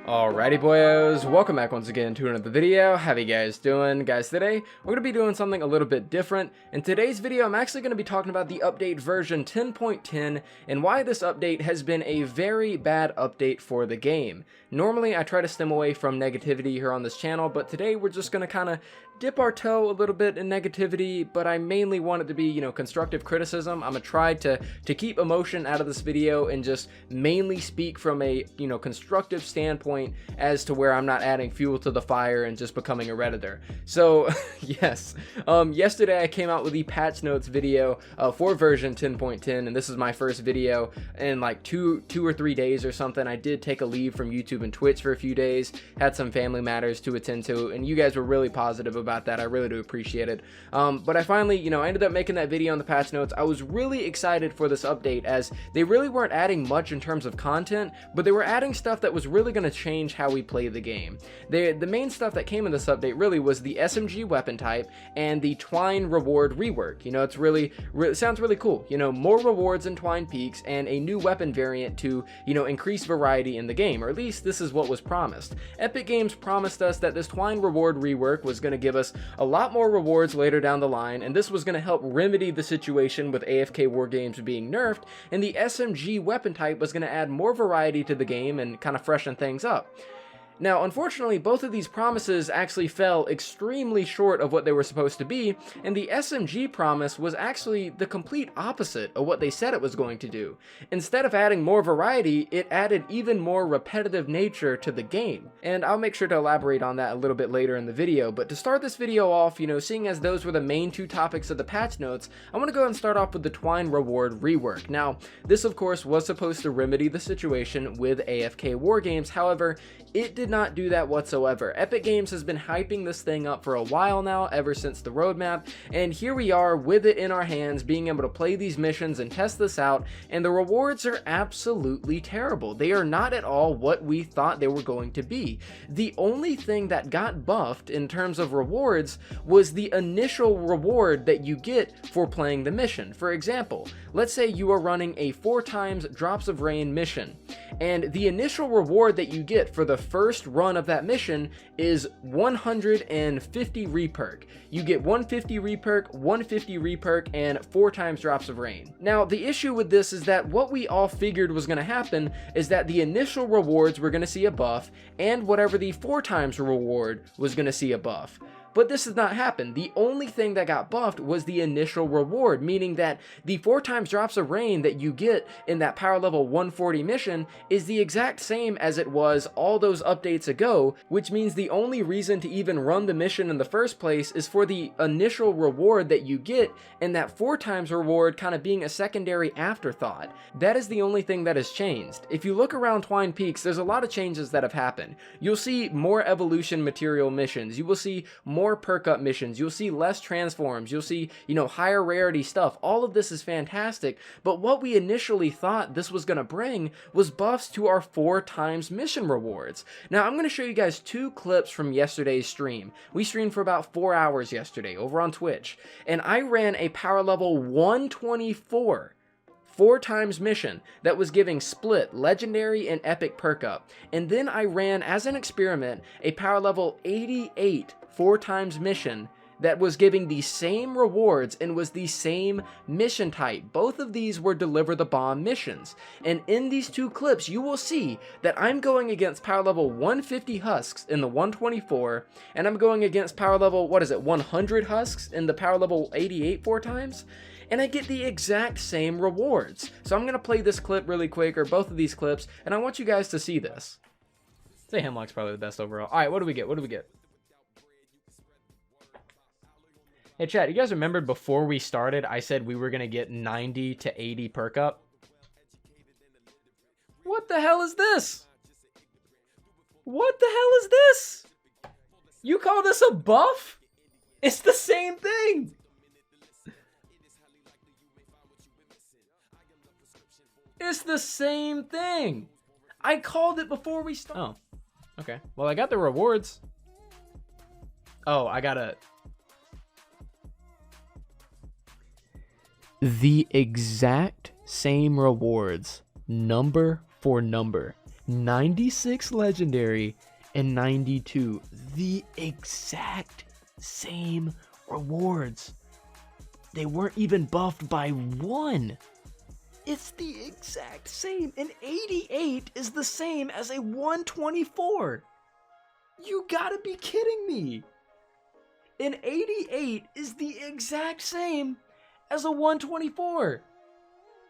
Alrighty boyos, welcome back once again to another video. How you guys doing? Guys, today we're going to be doing something a little bit different. In today's video, I'm actually going to be talking about the update version 10.10 and why this update has been a very bad update for the game. Normally, I try to stem away from negativity here on this channel, but today we're just going to kind of dip our toe a little bit in negativity, but I mainly want it to be, constructive criticism. I'm going to try to keep emotion out of this video and just mainly speak from a, constructive standpoint as to where I'm not adding fuel to the fire and just becoming a Redditor. So, yes, yesterday I came out with the patch notes video for version 10.10, and this is my first video in like two or 3 days or something. I did take a leave from YouTube and Twitch for a few days, had some family matters to attend to, and you guys were really positive about that. I really do appreciate it. But I finally, I ended up making that video on the patch notes. I was really excited for this update as they really weren't adding much in terms of content, but they were adding stuff that was really going to change how we play the game. The main stuff that came in this update really was the SMG weapon type and the Twine reward rework. It's really it sounds really cool. More rewards in Twine Peaks and a new weapon variant to, increase variety in the game, or at least this is what was promised. Epic Games promised us that this Twine reward rework was going to give us a lot more rewards later down the line, and this was going to help remedy the situation with AFK war games being nerfed, and the SMG weapon type was going to add more variety to the game and kind of freshen things up. Now, unfortunately, both of these promises actually fell extremely short of what they were supposed to be, and the SMG promise was actually the complete opposite of what they said it was going to do. Instead of adding more variety, it added even more repetitive nature to the game. And I'll make sure to elaborate on that a little bit later in the video, but to start this video off, seeing as those were the main two topics of the patch notes, I want to go ahead and start off with the Twine reward rework. Now, this of course was supposed to remedy the situation with AFK war games, however, it did not do that whatsoever. Epic Games has been hyping this thing up for a while now, ever since the roadmap, and here we are with it in our hands, being able to play these missions and test this out, and the rewards are absolutely terrible. They are not at all what we thought they were going to be. The only thing that got buffed in terms of rewards was the initial reward that you get for playing the mission. For example, let's say you are running a 4 times drops of rain mission, and the initial reward that you get for the first run of that mission is 150 reperk. You get 150 reperk, 150 reperk, and 4 times drops of rain. Now, the issue with this is that what we all figured was going to happen is that the initial rewards were going to see a buff, and whatever the 4 times reward was going to see a buff. But this has not happened. The only thing that got buffed was the initial reward, meaning that the 4 times drops of rain that you get in that power level 140 mission is the exact same as it was all those updates ago, which means the only reason to even run the mission in the first place is for the initial reward that you get, and that 4 times reward kind of being a secondary afterthought. That is the only thing that has changed. If you look around Twine Peaks, there's a lot of changes that have happened. You'll see more evolution material missions. You will see more perk up missions, you'll see less transforms, you'll see, higher rarity stuff. All of this is fantastic, but what we initially thought this was going to bring was buffs to our 4 times mission rewards. Now, I'm going to show you guys 2 clips from yesterday's stream. We streamed for about 4 hours yesterday over on Twitch, and I ran a power level 124 4 times mission that was giving split, legendary, and epic perk up. And then I ran, as an experiment, a power level 88 4 times mission that was giving the same rewards and was the same mission type. Both of these were deliver the bomb missions. And in these 2 clips, you will see that I'm going against power level 150 husks in the 124, and I'm going against power level, 100 husks in the power level 88 4 times. And I get the exact same rewards. So I'm going to play this clip really quick, or both of these clips, and I want you guys to see this. I'd say Hemlock's probably the best overall. All right, what do we get? What do we get? Hey, chat, you guys remembered before we started, I said we were going to get 90 to 80 perk up? What the hell is this? What the hell is this? You call this a buff? It's the same thing. It's the same thing. I called it before we started. Oh, okay. Well, I got the rewards. Oh, I gotta... The exact same rewards, number for number. 96 legendary and 92. The exact same rewards. They weren't even buffed by 1. It's the exact same. An 88 is the same as a 124. You gotta be kidding me. An 88 is the exact same as a 124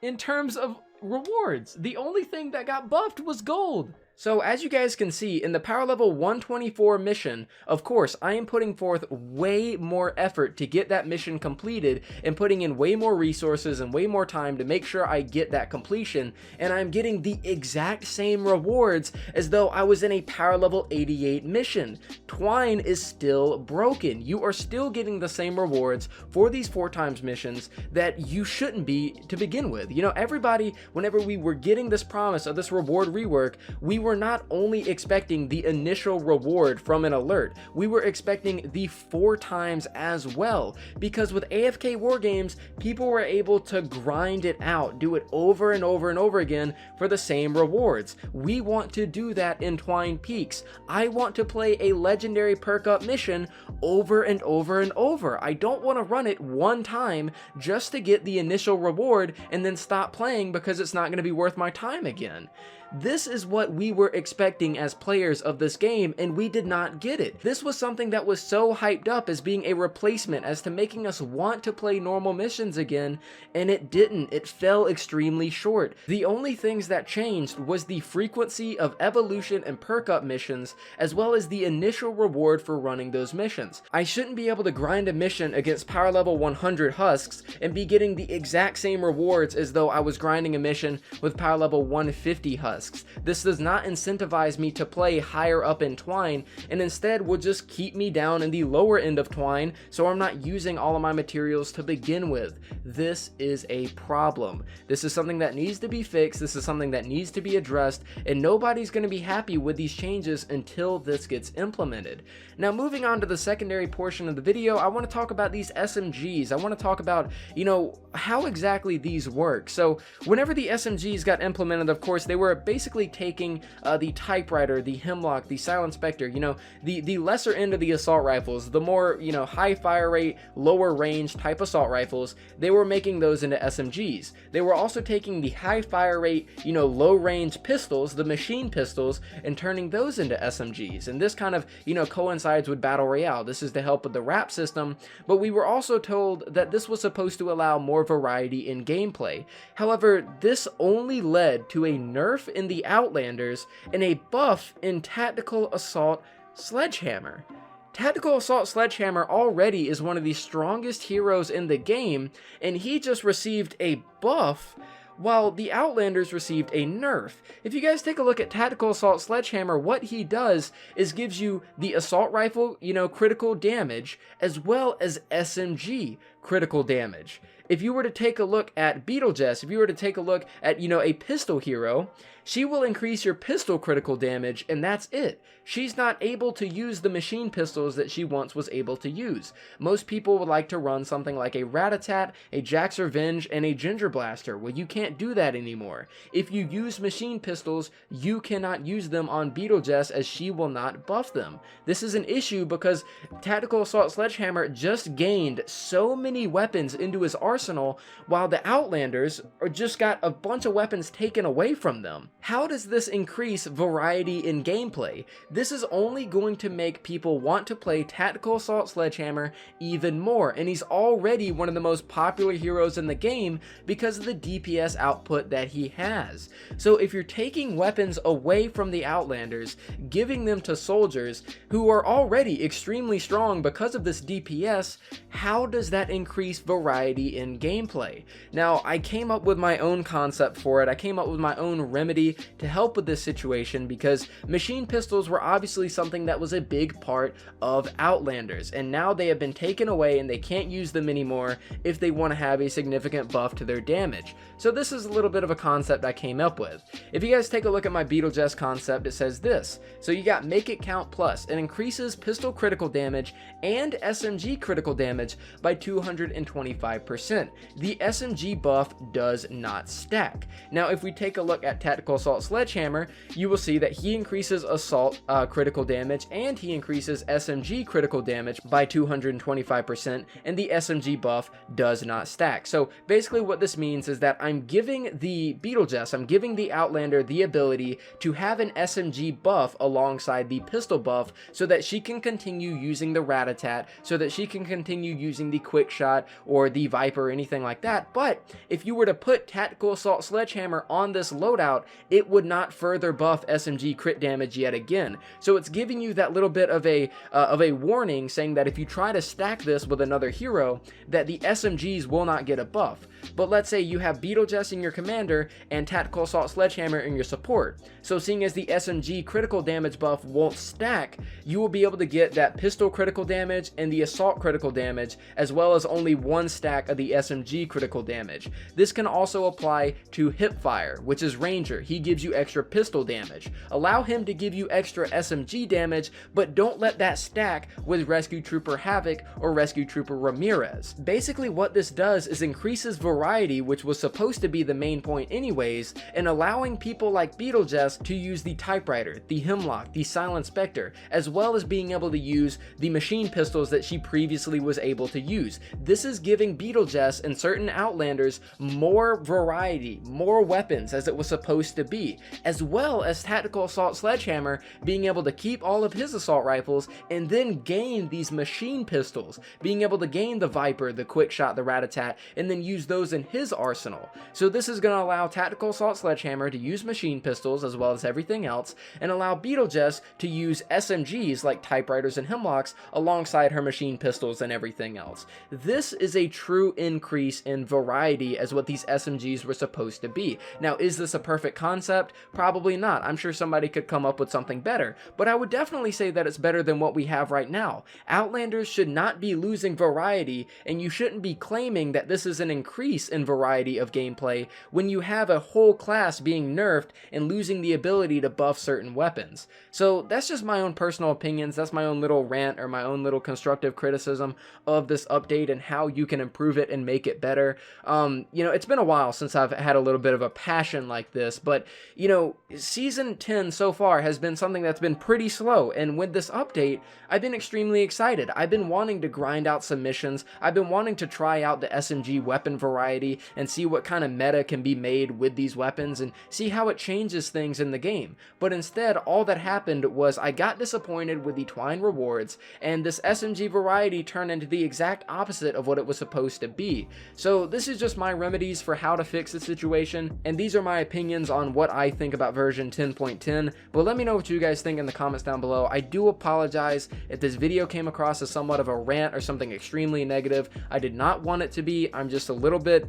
in terms of rewards. The only thing that got buffed was gold. So as you guys can see, in the power level 124 mission, of course, I am putting forth way more effort to get that mission completed and putting in way more resources and way more time to make sure I get that completion, and I'm getting the exact same rewards as though I was in a power level 88 mission. Twine is still broken. You are still getting the same rewards for these 4x missions that you shouldn't be to begin with. You know, everybody, whenever we were getting this promise of this reward rework, we were not only expecting the initial reward from an alert, we were expecting the 4x as well, because with AFK war games, people were able to grind it out, do it over and over and over again for the same rewards. We want to do that in Twine Peaks. I want to play a legendary perk up mission over and over and over. I don't want to run it one time just to get the initial reward and then stop playing because it's not going to be worth my time again. This is what we were expecting as players of this game, and we did not get it. This was something that was so hyped up as being a replacement, as to making us want to play normal missions again, and it didn't. It fell extremely short. The only things that changed was the frequency of evolution and perk up missions, as well as the initial reward for running those missions. I shouldn't be able to grind a mission against power level 100 husks and be getting the exact same rewards as though I was grinding a mission with power level 150 husks. This does not incentivize me to play higher up in Twine, and instead will just keep me down in the lower end of Twine, so I'm not using all of my materials to begin with. This is a problem. This is something that needs to be fixed. This is something that needs to be addressed, and nobody's going to be happy with these changes until this gets implemented. Now, moving on to the secondary portion of the video, I want to talk about these SMGs. I want to talk about, you know, how exactly these work. So whenever the SMGs got implemented, of course, they were basically taking the typewriter, the hemlock, the silent spectre, you know, the lesser end of the assault rifles, the more, you know, high fire rate, lower range type assault rifles. They were making those into SMGs. They were also taking the high fire rate, you know, low range pistols, the machine pistols, and turning those into SMGs. And this kind of, you know, coincides with Battle Royale. This is to help with the RAP system, but we were also told that this was supposed to allow more variety in gameplay. However, this only led to a nerf in the Outlanders and a buff in Tactical Assault Sledgehammer. Tactical Assault Sledgehammer already is one of the strongest heroes in the game, and he just received a buff while the Outlanders received a nerf. If you guys take a look at Tactical Assault Sledgehammer, what he does is gives you the assault rifle, you know, critical damage, as well as SMG critical damage. If you were to take a look at Beetlejuice, if you were to take a look at, you know, a pistol hero, she will increase your pistol critical damage, and that's it. She's not able to use the machine pistols that she once was able to use. Most people would like to run something like a Rat-a-tat, a Jack's Revenge, and a Ginger Blaster. Well, you can't do that anymore. If you use machine pistols, you cannot use them on Beetlejuice, as she will not buff them. This is an issue because Tactical Assault Sledgehammer just gained so many weapons into his arsenal, while the Outlanders just got a bunch of weapons taken away from them. How does this increase variety in gameplay? This is only going to make people want to play Tactical Assault Sledgehammer even more, and he's already one of the most popular heroes in the game because of the DPS output that he has. So if you're taking weapons away from the Outlanders, giving them to soldiers who are already extremely strong because of this DPS, how does that increase variety in gameplay? Now, I came up with my own concept for it. I came up with my own remedy to help with this situation, because machine pistols were obviously something that was a big part of Outlanders, and now they have been taken away and they can't use them anymore if they want to have a significant buff to their damage. So this is a little bit of a concept I came up with. If you guys take a look at my Beetlejuice concept, it says this. So you got Make It Count Plus. It increases pistol critical damage and SMG critical damage by 200%. 225%. The SMG buff does not stack. Now, if we take a look at Tactical Assault Sledgehammer, you will see that he increases assault critical damage and he increases SMG critical damage by 225%, and the SMG buff does not stack. So basically what this means is that I'm giving the Beetlejuice, I'm giving the Outlander the ability to have an SMG buff alongside the pistol buff so that she can continue using the Rat-a-tat, so that she can continue using the Quick Shot or the Viper or anything like that. But if you were to put Tactical Assault Sledgehammer on this loadout, it would not further buff SMG crit damage yet again. So it's giving you that little bit of a warning, saying that if you try to stack this with another hero, that the SMGs will not get a buff. But let's say you have Beetlejuice in your commander and Tactical Assault Sledgehammer in your support. So seeing as the SMG critical damage buff won't stack, you will be able to get that pistol critical damage and the assault critical damage, as well as only one stack of the SMG critical damage. This can also apply to Hipfire, which is Ranger. He gives you extra pistol damage. Allow him to give you extra SMG damage, but don't let that stack with Rescue Trooper Havoc or Rescue Trooper Ramirez. Basically what this does is increases variety, which was supposed to be the main point anyways, and allowing people like Beetlejuice to use the Typewriter, the Hemlock, the Silent Spectre, as well as being able to use the machine pistols that she previously was able to use. This is giving Beetlejuice and certain Outlanders more variety, more weapons as it was supposed to be, as well as Tactical Assault Sledgehammer being able to keep all of his assault rifles and then gain these machine pistols, being able to gain the Viper, the Quick Shot, the Rat-a-tat, and then use those in his arsenal. So this is going to allow Tactical Assault Sledgehammer to use machine pistols as well as everything else, and allow Beetlejuice to use SMGs like Typewriters and Hemlocks alongside her machine pistols and everything else. This is a true increase in variety as what these SMGs were supposed to be. Now, is this a perfect concept? Probably not. I'm sure somebody could come up with something better, but I would definitely say that it's better than what we have right now. Outlanders should not be losing variety, and you shouldn't be claiming that this is an increase in variety of gameplay when you have a whole class being nerfed and losing the ability to buff certain weapons. So that's just my own personal opinions. That's my own little rant or my own little constructive criticism of this update and how you can improve it and make it better. You know, it's been a while since I've had a little bit of a passion like this, but you know, Season 10 so far has been something that's been pretty slow, and with this update, I've been extremely excited. I've been wanting to grind out some missions. I've been wanting to try out the SMG weapon variety and see what kind of meta can be made with these weapons and see how it changes things in the game. But instead, all that happened was I got disappointed with the Twine rewards, and this SMG variety turned into the exact opposite of what it was supposed to be. So this is just my remedies for how to fix the situation, and these are my opinions on what I think about version 10.10, but let me know what you guys think in the comments down below. I do apologize if this video came across as somewhat of a rant or something extremely negative. I did not want it to be. I'm just a little bit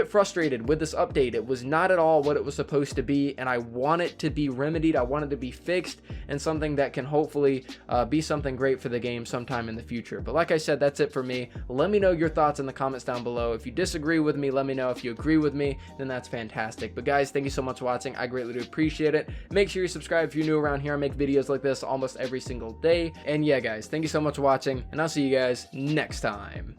frustrated with this update. It was not at all what it was supposed to be, and I want it to be remedied. I want it to be fixed and something that can hopefully be something great for the game sometime in the future. But like I said, that's it for me. Let me know your thoughts in the comments down below. If you disagree with me, let me know. If you agree with me, then that's fantastic. But guys, thank you so much for watching. I greatly do appreciate it. Make sure you subscribe if you're new around here. I make videos like this almost every single day. And yeah, guys, thank you so much for watching, and I'll see you guys next time.